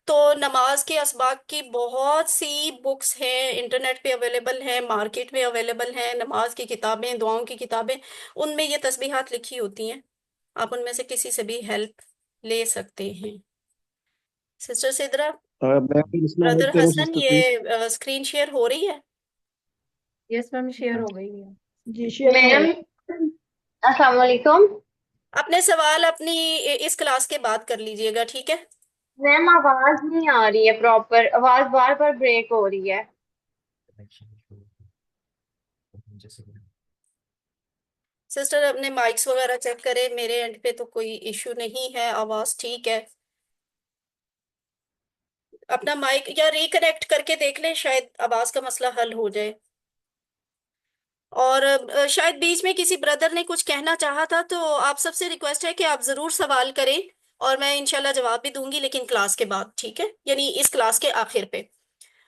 تو نماز کے اسباق کی بہت سی بکس ہیں، انٹرنیٹ پہ اویلیبل ہیں، مارکیٹ میں اویلیبل ہیں، نماز کی کتابیں، دعاؤں کی کتابیں، ان میں یہ تسبیحات لکھی ہوتی ہیں، آپ ان میں سے کسی سے بھی ہیلپ لے سکتے ہیں۔ سسٹر سدرا، میں بھی اس میں بردر ایڈ کروں حسن، سسٹر پلیز۔ یہ اسکرین شیئر ہو رہی ہے؟ یس میم، شیئر ہو گئی ہے۔ جی شیئر میم السلام علیکم۔ اپنے سوال اپنی اس کلاس کے بعد کر لیجئے گا، ٹھیک ہے؟ میم آواز نہیں آ رہی ہے پراپر، آواز بار بار بریک ہو رہی ہے۔ سسٹر اپنے مائکس وغیرہ چیک کریں، میرے اینڈ پہ تو کوئی ایشو نہیں ہے، آواز ٹھیک ہے۔ اپنا مائک یا ریکنیکٹ کر کے دیکھ لیں، شاید آواز کا مسئلہ حل ہو جائے۔ اور شاید بیچ میں کسی بردر نے کچھ کہنا چاہا تھا، تو آپ سب سے ریکویسٹ ہے کہ آپ ضرور سوال کریں اور میں انشاءاللہ جواب بھی دوں گی، لیکن کلاس کے بعد، ٹھیک ہے؟ یعنی اس کلاس کے آخر پہ۔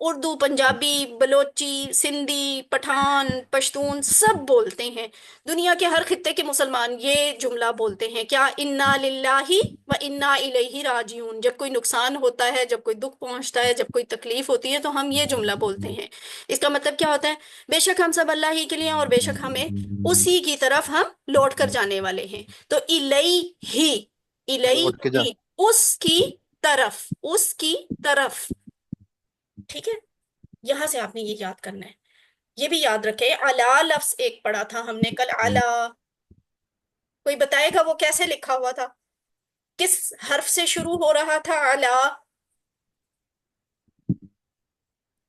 اردو، پنجابی، بلوچی، سندھی، پٹھان، پشتون سب بولتے ہیں. دنیا کے ہر خطے کے مسلمان یہ جملہ بولتے ہیں. کیا؟ انا للہ و انا الیہ راجعون. جب کوئی نقصان ہوتا ہے، جب کوئی دکھ پہنچتا ہے، جب کوئی تکلیف ہوتی ہے، تو ہم یہ جملہ بولتے ہیں. اس کا مطلب کیا ہوتا ہے؟ بے شک ہم سب اللہ ہی کے لیے ہیں، اور بے شک ہمیں اسی کی طرف ہم لوٹ کر جانے والے ہیں. تو الیہ، لوٹ کے الیہ، اس کی طرف، اس کی طرف. ٹھیک ہے، یہاں سے آپ نے یہ یاد کرنا ہے. یہ بھی یاد رکھے، علا لفظ ایک پڑھا تھا ہم نے کل. علا، کوئی بتائے گا وہ کیسے لکھا ہوا تھا؟ کس حرف سے شروع ہو رہا تھا علا؟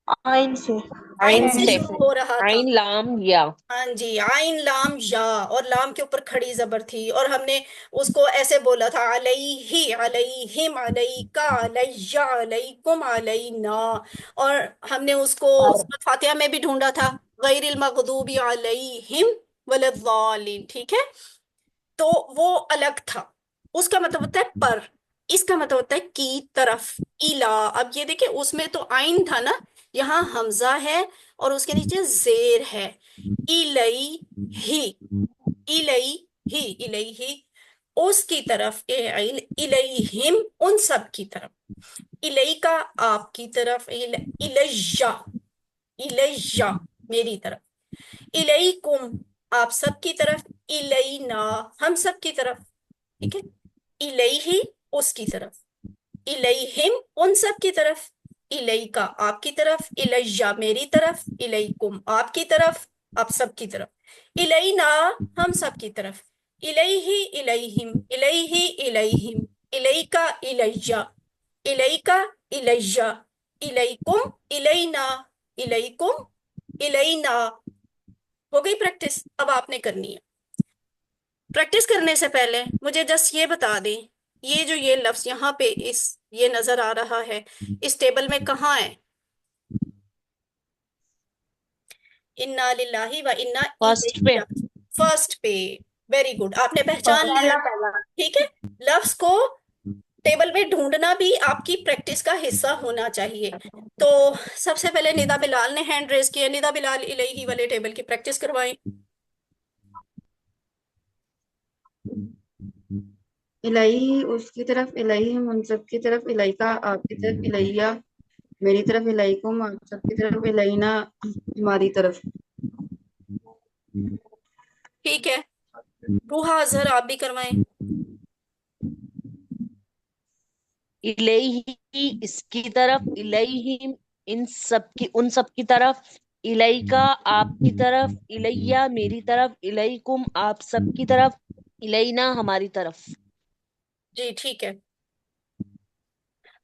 آئین سے. عین عین سے سے، شروع ہو رہا تھا. عین لام یا. ہاں جی، عین لام یا، اور لام کے اوپر کھڑی زبر تھی، اور ہم نے اس کو ایسے بولا تھا علیہ، علیہم، علیکا، علیہ، علیکم، علینا. اور ہم نے اس کو سورۃ فاتحہ میں بھی ڈھونڈا تھا، غیر المغضوب علیہم ولا الضالین. ٹھیک ہے، تو وہ الگ تھا. اس کا مطلب ہوتا ہے پر، اس کا مطلب ہوتا ہے کی طرف. الا، اب یہ دیکھیں اس میں تو آئین تھا نا، یہاں حمزہ ہے اور اس کے نیچے زیر ہے. الیہ، الیہ، الیہ، اس کی طرف. الیہم، ان سب کی طرف. الیکا، آپ کی طرف. الیہ، الیہ، میری طرف. الیکم، آپ سب کی طرف. الینا، ہم سب کی طرف. ٹھیک ہے، الیہ، اس کی طرف. الیہم، ان سب کی طرف. الیکا، آپ کی طرف. الیہ، میری طرف. الیکم، آپ کی طرف، آپ سب کی طرف. الینا، ہم سب کی طرف. الیہ، الیہم، الیہ، الیہم، الیکا، الیہ، الیکا، الیہ، الیکم، الینا، الیکم، الینا. ہو گئی پریکٹس؟ اب آپ نے کرنی ہے. پریکٹس کرنے سے پہلے مجھے جسٹ یہ بتا دیں، یہ جو یہ لفظ یہاں پہ یہ نظر آ رہا ہے، اس ٹیبل میں کہاں ہے؟ انا للہ و انا فرسٹ پہ. الیہ، فرسٹ پہ. ویری گڈ، آپ نے پہچان لیا. پہلا پہلا. ٹھیک ہے، لفظ کو ٹیبل میں ڈھونڈنا بھی آپ کی پریکٹس کا حصہ ہونا چاہیے. تو سب سے پہلے ندا بلال نے ہینڈ ریز کیا. ندا بلال، الیہ والے ٹیبل کی پریکٹس کروائیں. الہی اس کی طرف، الہم ان سب کی طرف، الہیکا آپ کی طرف، الہیہ میری طرف، الہیکم آپ سب کی طرف، الہینا ہماری طرف. ٹھیک ہے، روحا اظہر آپ بھی کروائیں. الیہ اس کی طرف، الیہم ان سب کی طرف، الیکا آپ کی طرف، الیہ میری طرف، الیکم آپ سب کی طرف، الینا ہماری طرف. جی ٹھیک ہے.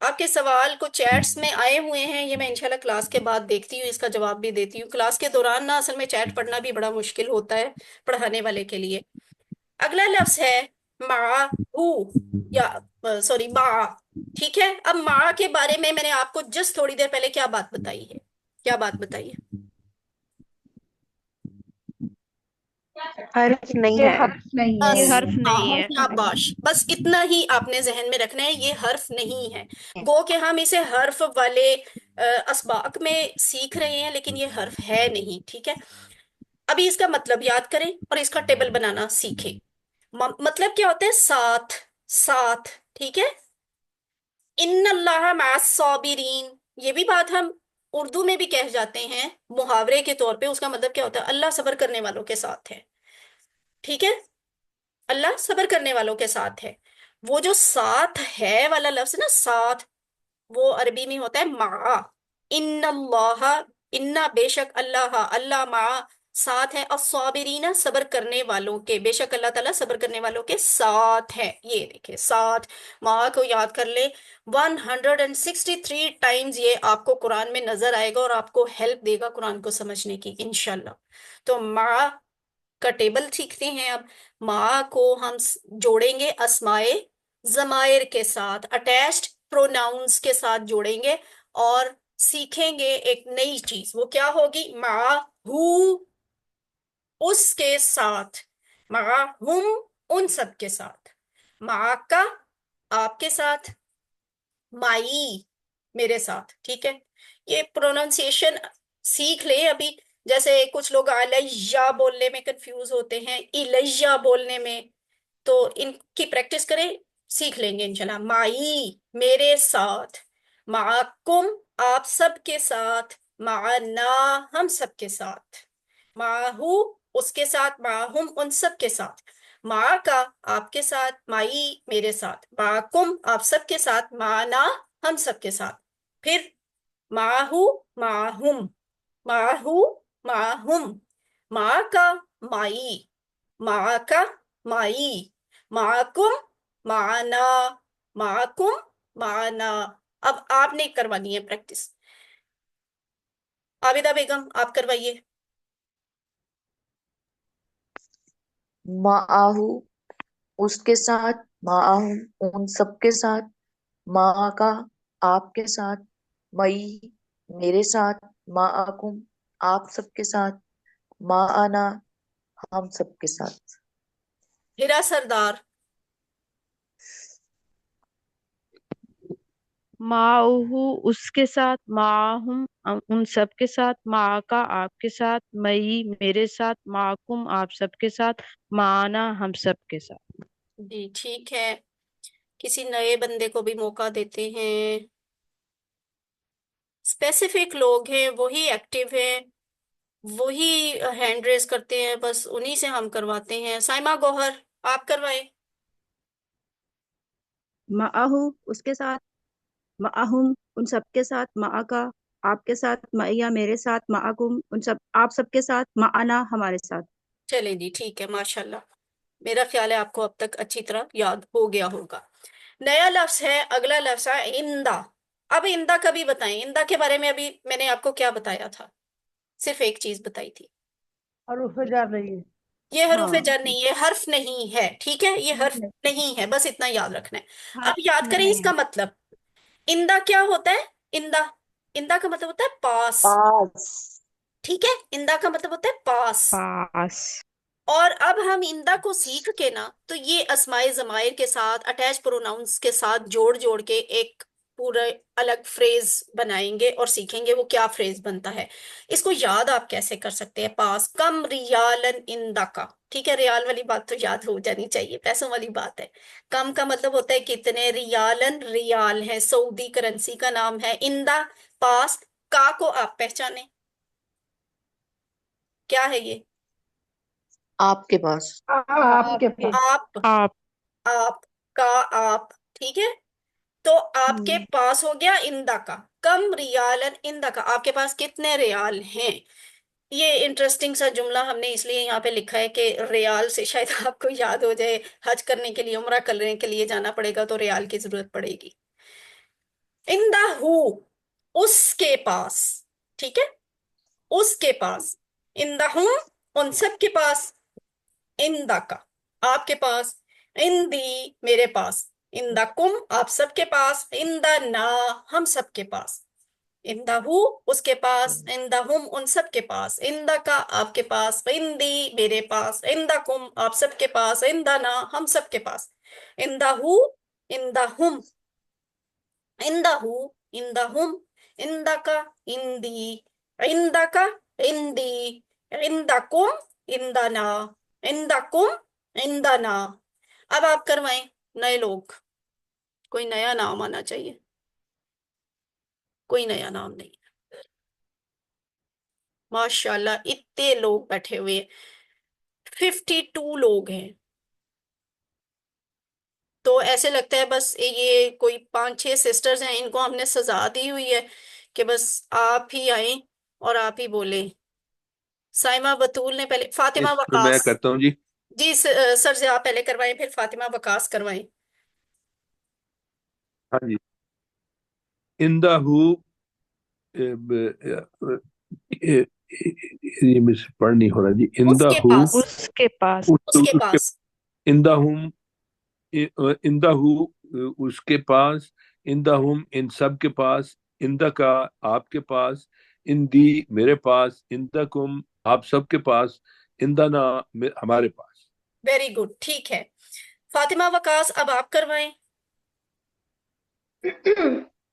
آپ کے سوال کو چیٹس میں آئے ہوئے ہیں، یہ میں انشاءاللہ کلاس کے بعد دیکھتی ہوں، اس کا جواب بھی دیتی ہوں. کلاس کے دوران نا اصل میں چیٹ پڑھنا بھی بڑا مشکل ہوتا ہے پڑھانے والے کے لیے. اگلا لفظ ہے معہو، یا سوری مع. ٹھیک ہے، اب مع کے بارے میں نے آپ کو جسٹ تھوڑی دیر پہلے کیا بات بتائی ہے؟ کیا بات بتائی ہے؟ حرف نہیں یہ ہے. حرف نہیں بس، ہے. یہ حرف ہاں، نہیں ہے. شاباش، بس اتنا ہی آپ نے ذہن میں رکھنا ہے، یہ حرف نہیں ہے. گو کہ ہم اسے حرف والے اسباق میں سیکھ رہے ہیں، لیکن یہ حرف ہے نہیں. ٹھیک ہے، ابھی اس کا مطلب یاد کریں اور اس کا ٹیبل بنانا سیکھیں. مطلب کیا ہوتا ہے؟ ساتھ، ساتھ. ٹھیک ہے، ان اللہ مع الصابرین، یہ بھی بات ہم اردو میں بھی کہہ جاتے ہیں محاورے کے طور پہ. اس کا مطلب کیا ہوتا ہے؟ اللہ صبر کرنے والوں کے ساتھ ہے. ٹھیک ہے، اللہ صبر کرنے والوں کے ساتھ ہے. وہ جو ساتھ ہے والا لفظ ہے نا، ساتھ، وہ عربی میں ہوتا ہے مع. ان اللہ، انا بے شک اللہ، اللہ مع ساتھ ہے، الصابرین صبر کرنے والوں کے. بے شک اللہ تعالیٰ صبر کرنے والوں کے ساتھ ہے. یہ دیکھیں ساتھ، مع کو یاد کر لیں. 163 ٹائمز یہ آپ کو قرآن میں نظر آئے گا اور آپ کو ہیلپ دے گا قرآن کو سمجھنے کی انشاءاللہ. تو مع کا ٹیبل سیکھتے ہیں. اب مع کو ہم جوڑیں گے اسمائے ضمائر کے ساتھ، اٹیچڈ پروناؤنس کے ساتھ جوڑیں گے، اور سیکھیں گے ایک نئی چیز. وہ کیا ہوگی؟ مع ہو، اس کے ساتھ. مع ہم، ان سب کے ساتھ. مع کا، آپ کے ساتھ. مائی، میرے ساتھ. ٹھیک ہے, یہ پروننسیشن سیکھ لیں ابھی. جیسے کچھ لوگ علیہ بولنے میں کنفیوز ہوتے ہیں, الیہ بولنے میں, تو ان کی پریکٹس کریں, سیکھ لیں گے انشاءاللہ. مائی میرے ساتھ, معکم آپ سب کے ساتھ, معنا ہم سب کے ساتھ, معہو اس کے ساتھ, معہم ان سب کے ساتھ, مع کا آپ کے ساتھ, مائی میرے ساتھ, معکم آپ سب کے ساتھ, معنا ہم سب کے ساتھ. پھر معہو معہم, معہو معہم, مع کا مائی, مع کا مائی, معکم معنا, معکم معنا. اب آپ نے کروانی ہے پریکٹس. عابدہ بیگم آپ کروائیے. معاہو اس کے ساتھ, معاہم ان سب کے ساتھ, مع کا آپ کے ساتھ, مئی میرے ساتھ, معکم آپ سب کے ساتھ, معنا ہم سب کے ساتھ. ہیرا سردار. معہو اس کے ساتھ, معہم ان سب کے ساتھ, مع کا آپ کے ساتھ, مئی میرے ساتھ, معکم آپ سب کے ساتھ, معنا ہم سب کے ساتھ. جی ٹھیک ہے, کسی نئے بندے کو بھی موقع دیتے ہیں. اسپیسیفک لوگ ہیں, وہی ایکٹیو ہیں, وہی ہینڈ ریز کرتے ہیں, بس انہی سے ہم کرواتے ہیں. سائمہ گوہر آپ کروائیں. معہو اس کے ساتھ, معہم ان سب کے ساتھ, مع کا آپ کے ساتھ, معیہ میرے ساتھ, معکم ان سب آپ سب کے ساتھ, معنا ہمارے ساتھ. چلیں جی ٹھیک ہے, ماشاءاللہ. میرا خیال ہے آپ کو اب تک اچھی طرح یاد ہو گیا ہوگا. نیا لفظ ہے, اگلا لفظ ہے اندہ. اب اندہ کا بھی بتائیں. اندہ کے بارے میں ابھی میں نے آپ کو کیا بتایا تھا؟ صرف ایک چیز بتائی تھی. حروف جر رہی ہے. یہ حروف ہاں جر نہیں, یہ حرف نہیں ہے. ٹھیک ہے, یہ حرف نہیں ہے, بس اتنا یاد رکھنا ہے. اب یاد کریں اس کا مطلب. اندہ کیا ہوتا ہے؟ اندہ, اندہ کا مطلب ہوتا ہے پاس. پاس. ٹھیک ہے, اندہ کا مطلب ہوتا ہے پاس. پاس. اور اب ہم اندہ کو سیکھ کے نا, تو یہ اسماء ضمائر کے ساتھ, اٹیچ پروناؤنس کے ساتھ جوڑ جوڑ کے ایک پورا الگ فریز بنائیں گے اور سیکھیں گے وہ کیا فریز بنتا ہے. اس کو یاد آپ کیسے کر سکتے ہیں؟ پاس, کم ریالن اندہ کا. ٹھیک ہے, ریال والی بات تو یاد ہو جانی چاہیے, پیسوں والی بات ہے. کم کا مطلب ہوتا ہے کتنے, ریالن ریال ہے, سعودی کرنسی کا نام ہے. اندہ پاس, کا کو آپ پہچانے, کیا ہے یہ؟ آپ کے پاس. آپ کے پاس. آپ, آپ. آپ کا آپ. ٹھیک ہے, تو آپ کے پاس ہو گیا اندہ کا. کم ریالن اندہ کا, آپ کے پاس کتنے ریال ہیں. یہ انٹرسٹنگ سا جملہ ہم نے اس لیے یہاں پہ لکھا ہے کہ ریال سے شاید آپ کو یاد ہو جائے, حج کرنے کے لیے, عمرہ کرنے کے لیے جانا پڑے گا تو ریال کی ضرورت پڑے گی. اندہ ہو اس کے پاس. ٹھیک ہے, اس کے پاس. اندہ ہوں ان سب کے پاس, اندہ کا آپ کے پاس, اندی میرے پاس, اندہ کم آپ سب کے پاس, اندہ نا ہم سب کے پاس. اندہ ہو اس کے پاس, اندہ ہم ان سب کے پاس, اندہ کا آپ کے پاس, اندی میرے پاس, اندہ کم آپ سب کے پاس, اندہ نا ہم سب کے پاس. اندہ ہو, اندہ ہم, اندہ ہو, اندہ ہم, اندہ کا, اندی, اندہ کا, اندی, اندہ کم, اندہ نا, اندہ کم, اندہ نا. اب آپ کروائیں نئے لوگ. کوئی نیا نام آنا چاہیے. کوئی نیا نام نہیں. ماشاءاللہ اتنے لوگ بیٹھے ہوئے ہیں, 52 لوگ ہیں. تو ایسے لگتا ہے بس یہ کوئی 5-6 سسٹرز ہیں, ان کو ہم نے سزا دی ہوئی ہے کہ بس آپ ہی آئیں اور آپ ہی بولیں. سائمہ بطول نے پہلے, فاطمہ تو میں وقاص. کرتا ہوں جی. جی سر سے آپ پہلے کروائیں, پھر فاطمہ وقاص کروائیں. ہاں جی. اندہ ہو, یہ مجھ سے پڑھ نہیں ہو رہا جی. اس اندہ کے ہو پاس, اس کے پاس. اس کے پاس. اندہ ہم, اندہ ہو اس کے پاس, اندہ ہم ان سب کے پاس, اندہ کا آپ کے پاس, اندی میرے پاس, اندہ کم آپ سب کے پاس, اندہ نا ہمارے پاس. ویری گڈ, ٹھیک ہے. فاطمہ وقاص اب آپ کروائیں.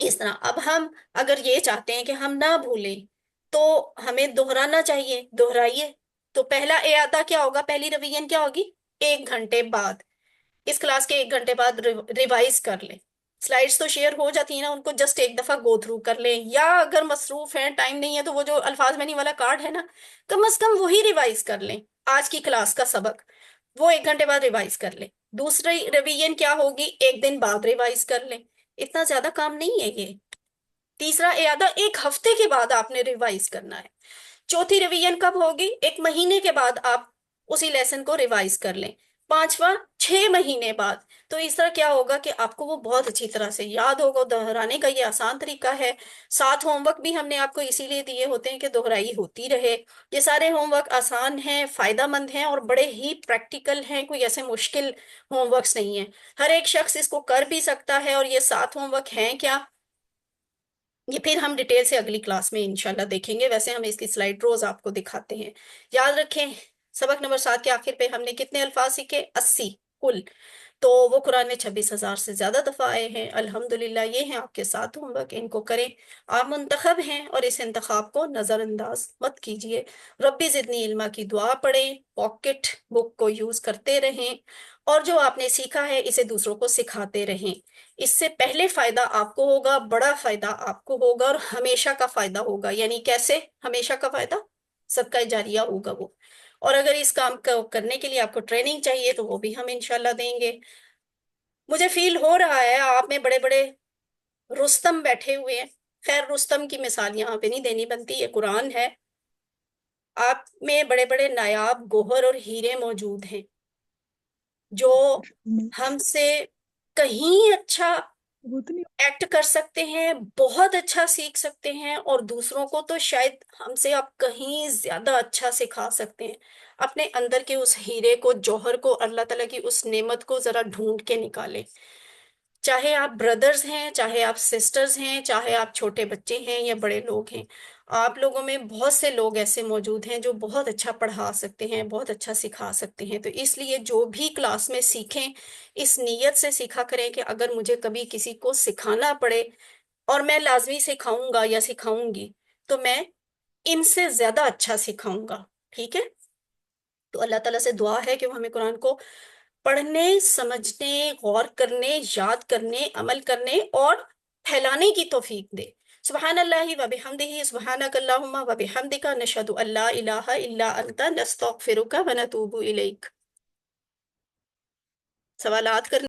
اس طرح اب ہم اگر یہ چاہتے ہیں کہ ہم نہ بھولیں تو ہمیں دہرانا چاہیے، دہرائیے۔ تو پہلا اعادہ کیا ہوگا، پہلی ریویژن کیا ہوگی، 1 گھنٹے بعد، اس کلاس کے 1 گھنٹے بعد ریوائز کر لیں۔ سلائڈز تو شیئر ہو جاتی ہیں نا، ان کو جسٹ ایک دفعہ گو تھرو کر لیں، یا اگر مصروف ہیں، ٹائم نہیں ہے، تو وہ جو الفاظ میں نہیں والا کارڈ ہے نا، کم از کم وہی ریوائز کر لیں، آج کی کلاس کا سبق وہ 1 گھنٹے بعد ریوائز کر لیں۔ دوسری ریویژن کیا ہوگی، 1 دن بعد ریوائز کر لیں، اتنا زیادہ کام نہیں ہے یہ۔ تیسرا اعادہ 1 ہفتے کے بعد آپ نے ریوائز کرنا ہے۔ چوتھی ریویژن کب ہوگی، 1 مہینے کے بعد آپ اسی لیسن کو ریوائز کر لیں۔ پانچواں 6 مہینے بعد۔ تو اس طرح کیا ہوگا کہ آپ کو وہ بہت اچھی طرح سے یاد ہوگا۔ دہرانے کا یہ آسان طریقہ ہے۔ 7 ہوم ورک بھی ہم نے آپ کو اسی لیے دیے ہوتے ہیں کہ دہرائی ہوتی رہے۔ یہ سارے ہوم ورک آسان ہیں، فائدہ مند ہیں، اور بڑے ہی پریکٹیکل ہیں، کوئی ایسے مشکل ہوم ورکس نہیں ہیں، ہر ایک شخص اس کو کر بھی سکتا ہے۔ اور یہ 7 ہوم ورک ہیں کیا، یہ پھر ہم ڈیٹیل سے اگلی کلاس میں انشاءاللہ دیکھیں گے، ویسے ہم اس کی سلائیڈ روز آپ کو دکھاتے ہیں۔ یاد رکھیں سبق نمبر 7 کے آخر پہ ہم نے کتنے الفاظ سیکھے، 80 کل، تو وہ قرآن میں 26,000 سے زیادہ دفعہ آئے ہیں الحمدللہ۔ یہ ہیں آپ کے 7 ہوم ورک، ان کو کریں۔ آپ منتخب ہیں اور اس انتخاب کو نظر انداز مت کیجیے۔ ربی زدنی علما کی دعا پڑھیں، پاکٹ بک کو یوز کرتے رہیں، اور جو آپ نے سیکھا ہے اسے دوسروں کو سکھاتے رہیں۔ اس سے پہلے فائدہ آپ کو ہوگا، بڑا فائدہ آپ کو ہوگا، اور ہمیشہ کا فائدہ ہوگا۔ یعنی کیسے ہمیشہ کا فائدہ، صدقہ جاریہ ہوگا وہ۔ اور اگر اس کام کو کرنے کے لیے آپ کو ٹریننگ چاہیے تو وہ بھی ہم انشاءاللہ دیں گے۔ مجھے فیل ہو رہا ہے آپ میں بڑے بڑے رستم بیٹھے ہوئے ہیں۔ خیر رستم کی مثال یہاں پہ نہیں دینی بنتی، یہ قرآن ہے۔ آپ میں بڑے بڑے نایاب گوہر اور ہیرے موجود ہیں جو ہم سے کہیں اچھا ایکٹ کر سکتے ہیں، بہت اچھا سیکھ سکتے ہیں، اور دوسروں کو تو شاید ہم سے آپ کہیں زیادہ اچھا سکھا سکتے ہیں۔ اپنے اندر کے اس ہیرے کو، جوہر کو، اللہ تعالیٰ کی اس نعمت کو ذرا ڈھونڈ کے نکالیں۔ چاہے آپ بردرز ہیں، چاہے آپ سسٹرز ہیں، چاہے آپ چھوٹے بچے ہیں یا بڑے لوگ ہیں، آپ لوگوں میں بہت سے لوگ ایسے موجود ہیں جو بہت اچھا پڑھا سکتے ہیں، بہت اچھا سکھا سکتے ہیں۔ تو اس لیے جو بھی کلاس میں سیکھیں اس نیت سے سیکھا کریں کہ اگر مجھے کبھی کسی کو سکھانا پڑے اور میں لازمی سکھاؤں گا یا سکھاؤں گی تو میں ان سے زیادہ اچھا سکھاؤں گا، ٹھیک ہے؟ تو اللہ تعالیٰ سے دعا ہے کہ وہ ہمیں قرآن کو پڑھنے، سمجھنے، غور کرنے، یاد کرنے، عمل کرنے اور پھیلانے کی توفیق دے۔ سبحان اللہ و بحمدہ، سبحانک اللہم و بحمدک، نشہد ان لا الہ الا انت، نستغفرک و نتوب الیک۔ سوالات کرنے